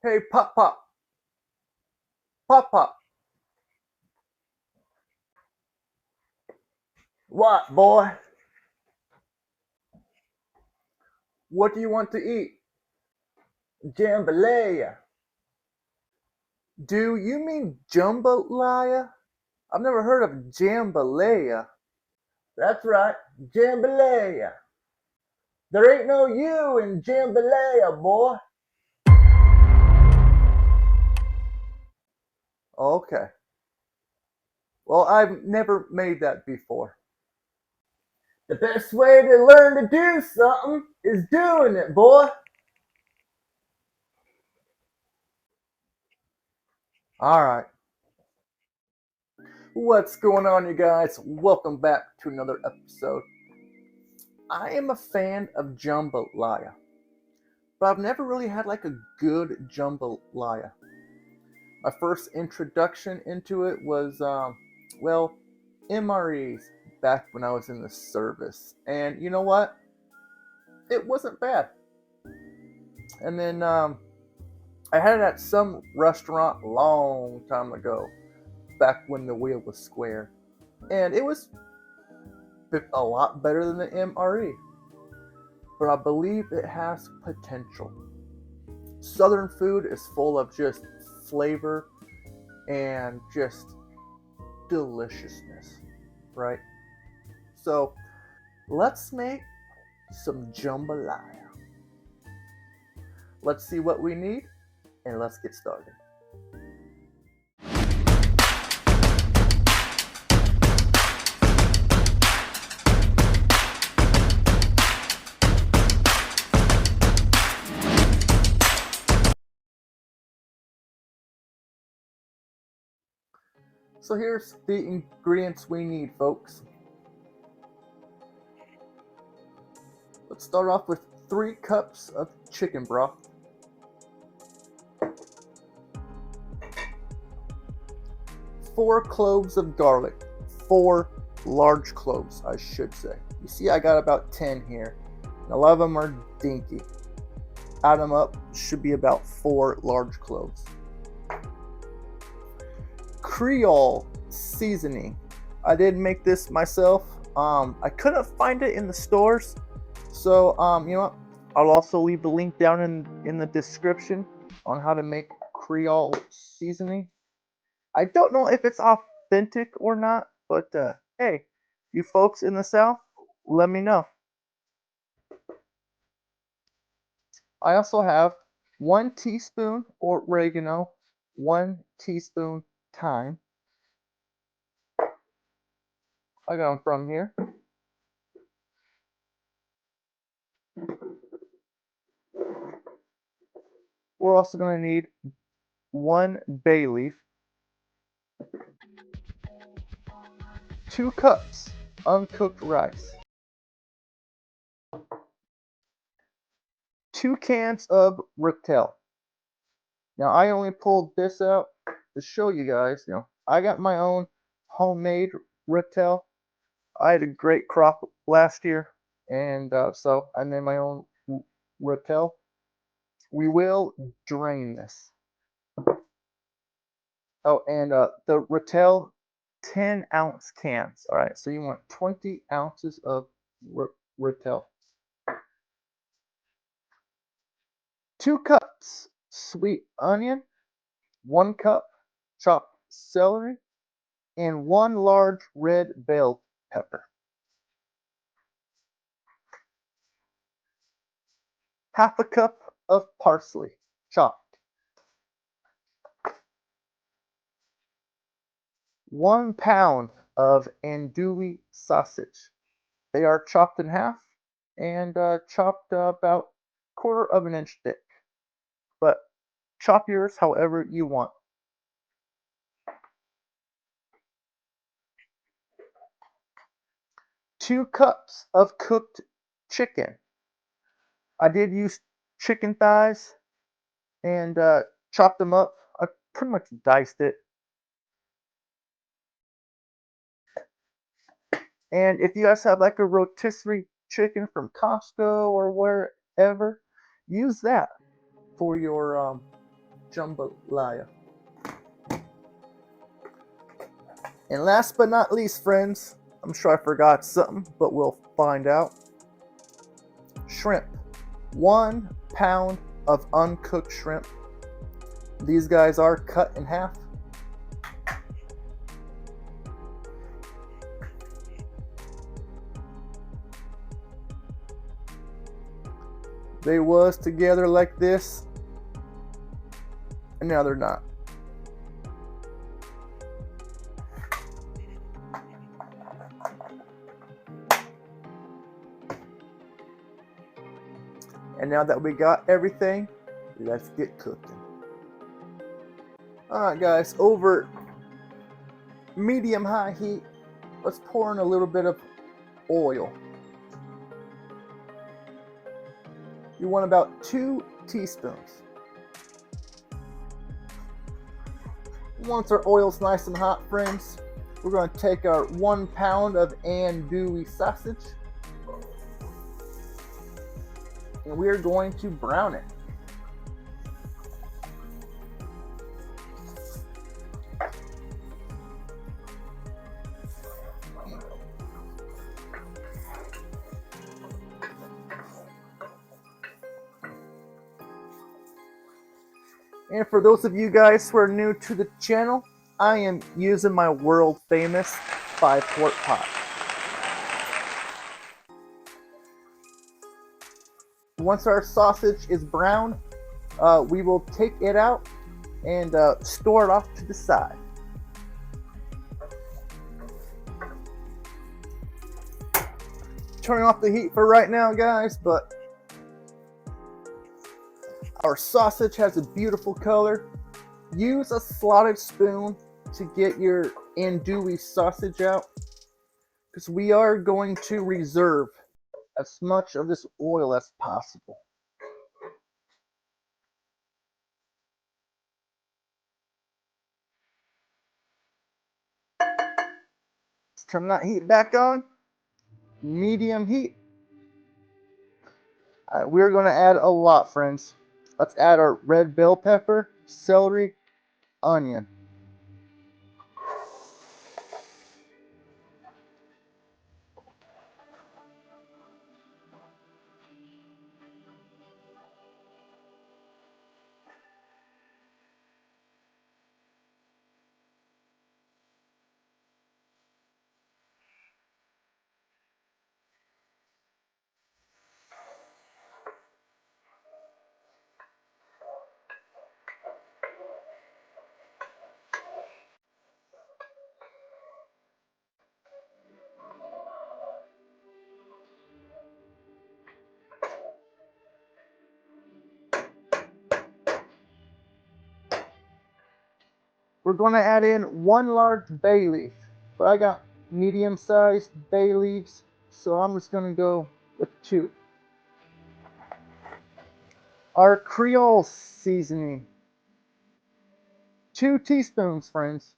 Hey, Pop Pop, Pop Pop. What, boy? What do you want to eat? Jambalaya. Do you mean jambalaya? I've never heard of jambalaya. That's right, jambalaya. There ain't no you in jambalaya, boy. Okay. Well, I've never made that before. The best way to learn to do something is doing it, boy. Alright. What's going on, you guys? Welcome back to another episode. I am a fan of jambalaya, but I've never really had like a good jambalaya. My first introduction into it was, MREs back when I was in the service. And you know what? It wasn't bad. And then I had it at some restaurant a long time ago, back when the wheel was square. And it was a lot better than the MRE. But I believe it has potential. Southern food is full of just flavor and just deliciousness, right? So let's make some jambalaya. Let's see what we need and let's get started. So here's the ingredients we need, folks. Let's start off with 3 cups of chicken broth, 4 cloves of garlic, 4 large cloves, I should say. You see, I got about 10 here. And a lot of them are dinky. Add them up, should be about 4 large cloves. Creole Seasoning. I did make this myself. I couldn't find it in the stores, so you know what? I'll also leave the link down in the description on how to make Creole Seasoning. I don't know if it's authentic or not, but hey, you folks in the South, let me know. I also have 1 teaspoon oregano, 1 teaspoon thyme. I got them from here. We're also going to need 1 bay leaf, 2 cups uncooked rice, 2 cans of Rotel. Now I only pulled this out to show you guys, I got my own homemade Rotel. I had a great crop last year, and so I made my own Rotel. We will drain this. Oh, and the Rotel 10-ounce cans. All right, so you want 20 ounces of Rotel. 2 cups sweet onion, 1 cup chopped celery, and 1 large red bell pepper. Half a cup of parsley, chopped. 1 pound of andouille sausage. They are chopped in half and chopped about 1/4 of an inch thick. But chop yours however you want. 2 cups of cooked chicken. I did use chicken thighs and chopped them up. I pretty much diced it. And if you guys have like a rotisserie chicken from Costco or wherever, use that for your jambalaya. And last but not least, friends, I'm sure I forgot something, but we'll find out. Shrimp. 1 pound of uncooked shrimp. These guys are cut in half. They was together like this, and now they're not. And now that we got everything, let's get cooking. Alright guys, over medium-high heat, let's pour in a little bit of oil. You want about 2 teaspoons. Once our oil's nice and hot, friends, we're going to take our 1 pound of andouille sausage, and we are going to brown it. And for those of you guys who are new to the channel, I am using my world famous 5-quart pot. Once our sausage is brown, we will take it out and store it off to the side. Turning off the heat for right now, guys, but our sausage has a beautiful color. Use a slotted spoon to get your andouille sausage out, because we are going to reserve as much of this oil as possible. Let's turn that heat back on. Medium heat. We're going to add a lot, friends. Let's add our red bell pepper, celery, onion. We're going to add in 1 large bay leaf, but I got medium-sized bay leaves, so I'm just going to go with 2. Our Creole Seasoning. 2 teaspoons, friends.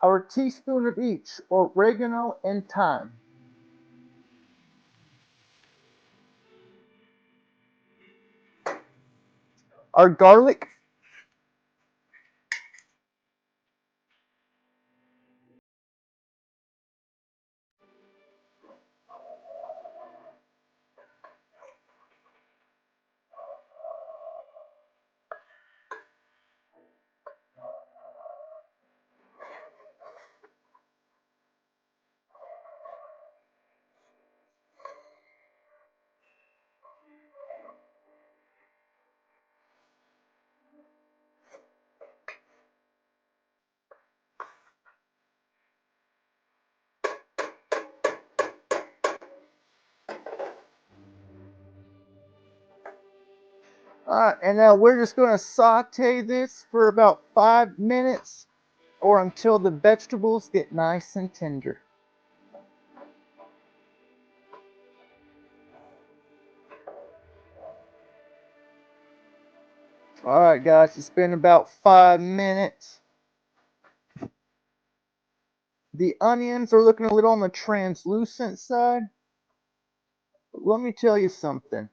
Our teaspoon of each, oregano and thyme. Our garlic. Alright, and now we're just going to saute this for about 5 minutes or until the vegetables get nice and tender. Alright guys, it's been about 5 minutes. The onions are looking a little on the translucent side. But let me tell you something.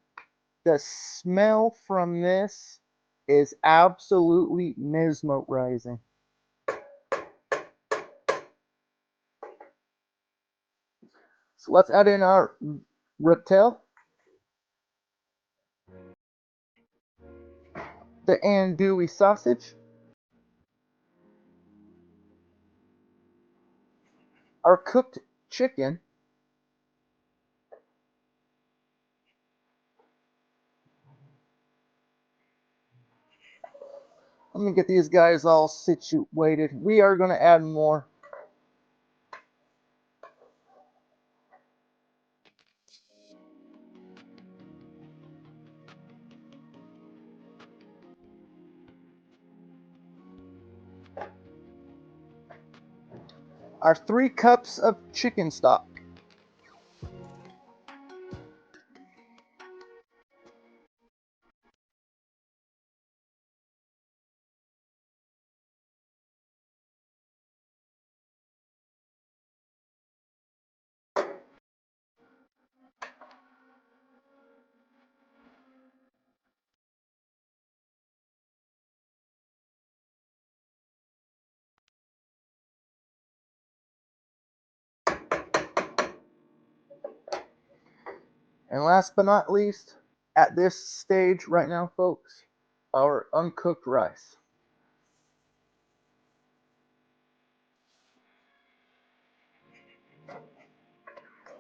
The smell from this is absolutely mesmerizing. So let's add in our Rotel, the Andouille sausage, our cooked chicken, let me get these guys all situated. We are going to add more. Our 3 cups of chicken stock. And last but not least, at this stage right now, folks, our uncooked rice.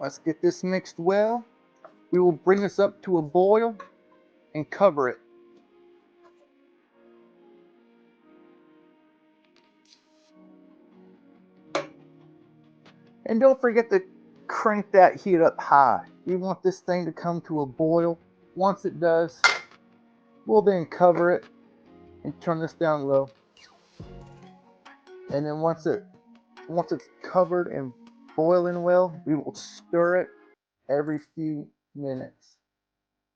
Let's get this mixed well. We will bring this up to a boil and cover it. And don't forget to crank that heat up high. We want this thing to come to a boil. Once it does, we'll then cover it and turn this down low. And then once it's covered and boiling well, we will stir it every few minutes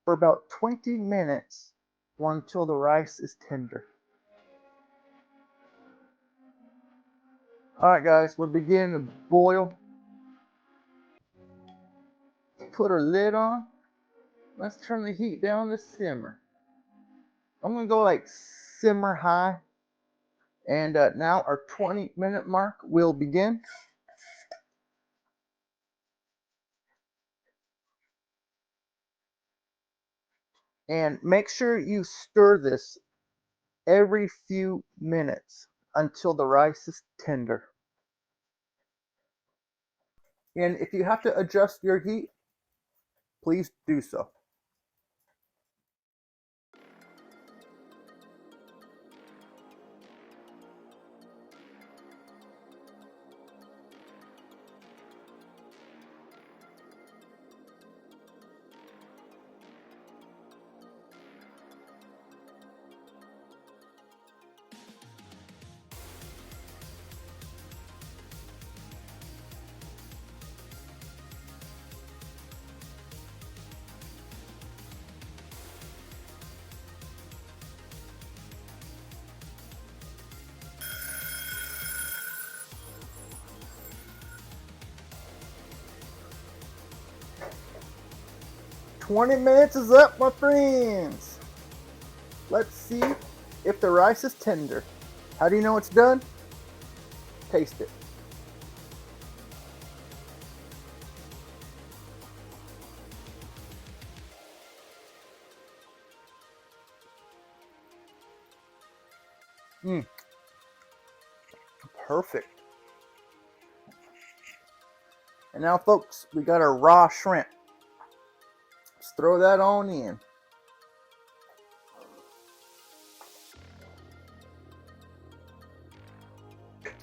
for about 20 minutes or until the rice is tender. Alright guys, we're beginning to boil. Put our lid on. Let's turn the heat down to simmer. I'm going to go like simmer high. And now our 20-minute mark will begin. And make sure you stir this every few minutes until the rice is tender. And if you have to adjust your heat, please do so. "20 minutes is up, my friends. Let's see if the rice is tender. How do you know it's done? Taste it. Perfect. And now, folks, we got our raw shrimp. Let's throw that on in.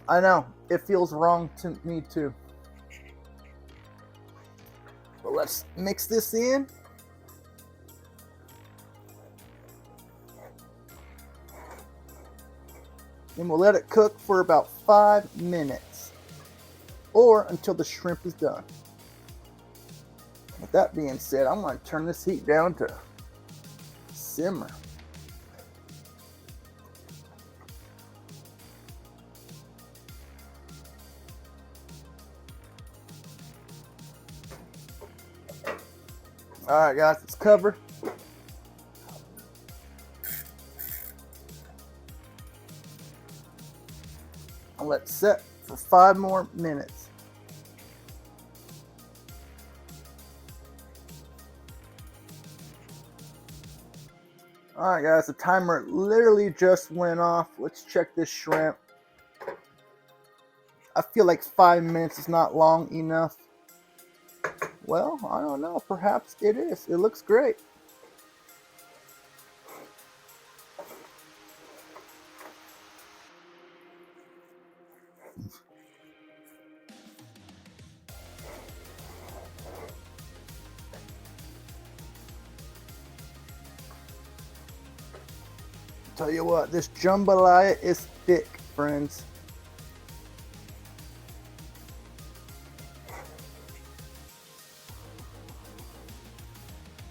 I know, it feels wrong to me too. But let's mix this in. And we'll let it cook for about 5 minutes. Or until the shrimp is done. With that being said, I'm going to turn this heat down to simmer. Alright guys, it's covered. I'll let it set for 5 more minutes. Alright guys, the timer literally just went off. Let's check this shrimp. I feel like 5 minutes is not long enough. Well, I don't know. Perhaps it is. It looks great. Tell you what, this jambalaya is thick, friends.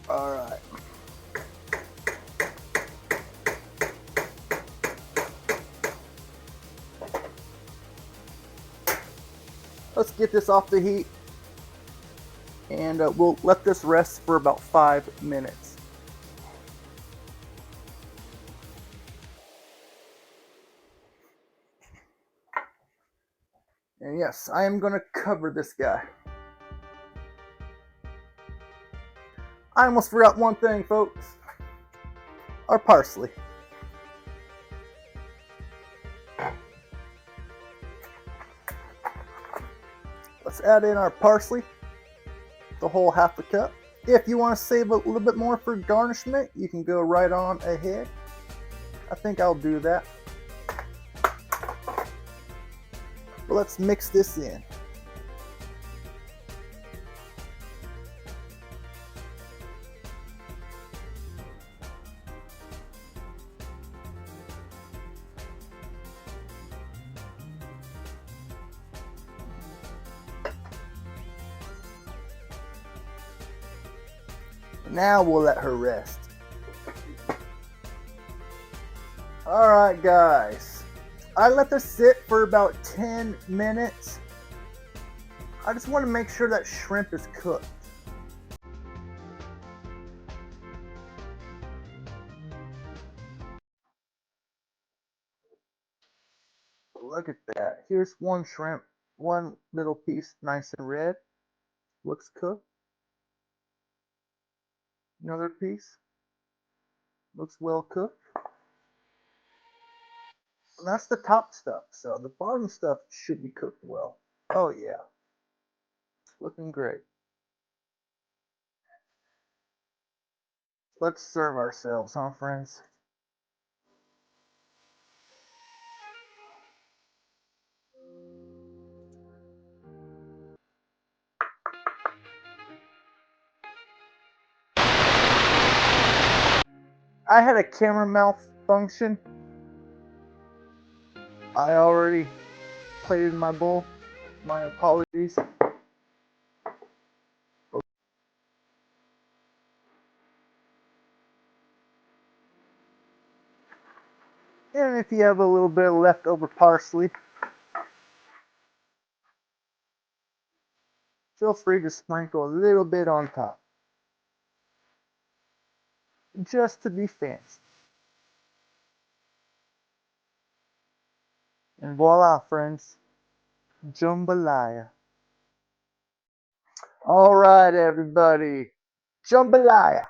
Alright. Let's get this off the heat. And we'll let this rest for about 5 minutes. And yes, I am going to cover this guy. I almost forgot one thing, folks. Our parsley. Let's add in our parsley, the whole half a cup. If you want to save a little bit more for garnishment, you can go right on ahead. I think I'll do that. But let's mix this in. Now we'll let her rest. Alright guys, I let this sit for about 10 minutes. I just want to make sure that shrimp is cooked. Look at that. Here's one shrimp, one little piece nice and red. Looks cooked. Another piece. Looks well cooked. And that's the top stuff, so the bottom stuff should be cooked well. Oh yeah. Looking great. Let's serve ourselves, huh friends? I had a camera malfunction. I already plated my bowl. My apologies. And if you have a little bit of leftover parsley, feel free to sprinkle a little bit on top. Just to be fancy. And voila, friends. Jambalaya. Alright, everybody. Jambalaya.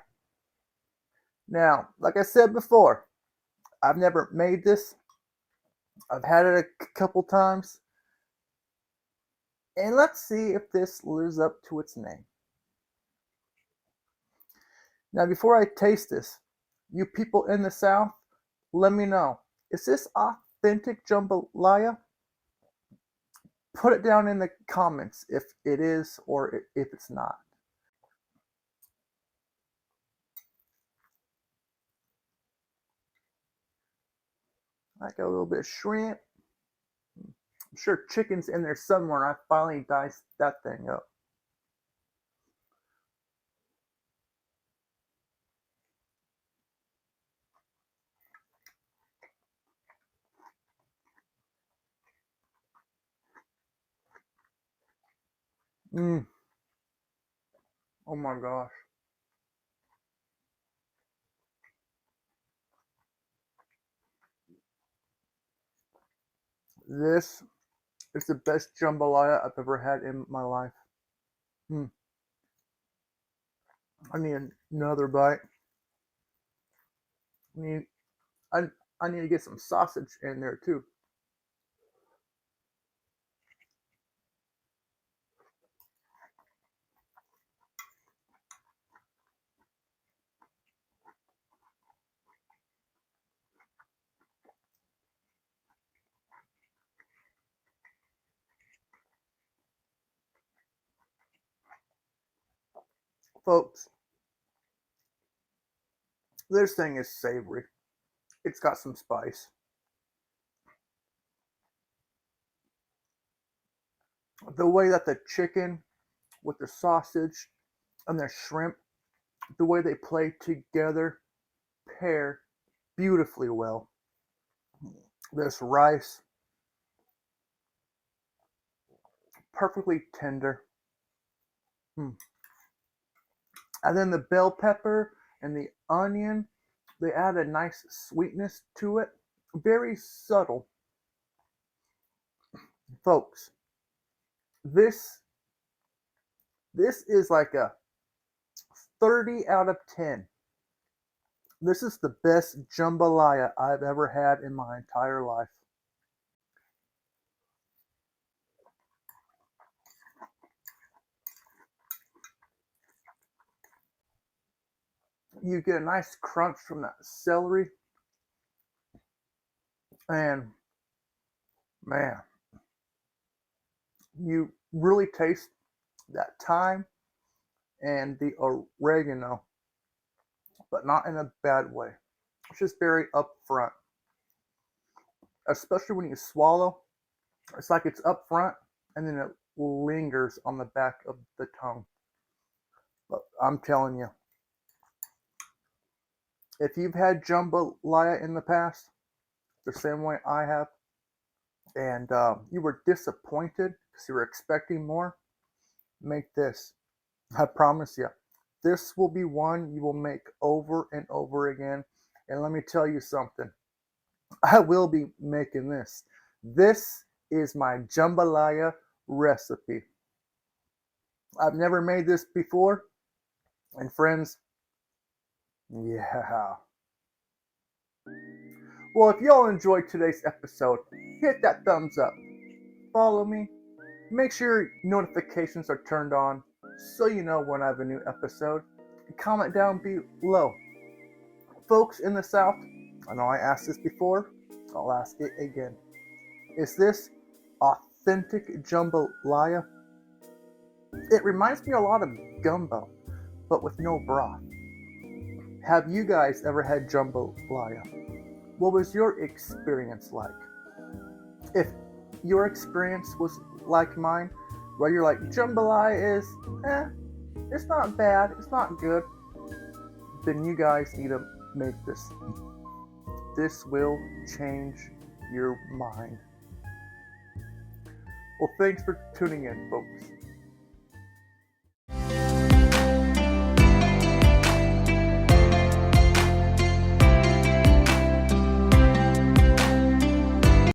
Now, like I said before, I've never made this. I've had it a couple times. And let's see if this lives up to its name. Now, before I taste this, you people in the South, let me know. Is this authentic jambalaya? Put it down in the comments if it is or if it's not. I got a little bit of shrimp. I'm sure chicken's in there somewhere. I finally diced that thing up. Mmm. Oh my gosh. This is the best jambalaya I've ever had in my life. Mm. I need another bite. I need, I, I need to get some sausage in there too. Folks, this thing is savory. It's got some spice. The way that the chicken with the sausage and the shrimp, the way they play together, pair beautifully well. This rice, perfectly tender. Mm. And then the bell pepper and the onion, they add a nice sweetness to it. Very subtle. Folks, this this is like a 30 out of 10. This is the best jambalaya I've ever had in my entire life. You get a nice crunch from that celery, and man, you really taste that thyme and the oregano, but not in a bad way. It's just very upfront, especially when you swallow. It's like it's upfront and then it lingers on the back of the tongue. But I'm telling you, if you've had jambalaya in the past, the same way I have, and you were disappointed because you were expecting more, make this. I promise you, this will be one you will make over and over again. And let me tell you something, I will be making this. This is my jambalaya recipe. I've never made this before, and friends, yeah. Well, if y'all enjoyed today's episode, hit that thumbs up. Follow me. Make sure notifications are turned on so you know when I have a new episode. And comment down below. Folks in the South, I know I asked this before, I'll ask it again. Is this authentic jambalaya? It reminds me a lot of gumbo, but with no broth. Have you guys ever had jambalaya? What was your experience like? If your experience was like mine, where you're like, jambalaya is, it's not bad, it's not good, then you guys need to make this. This will change your mind. Well, thanks for tuning in, folks.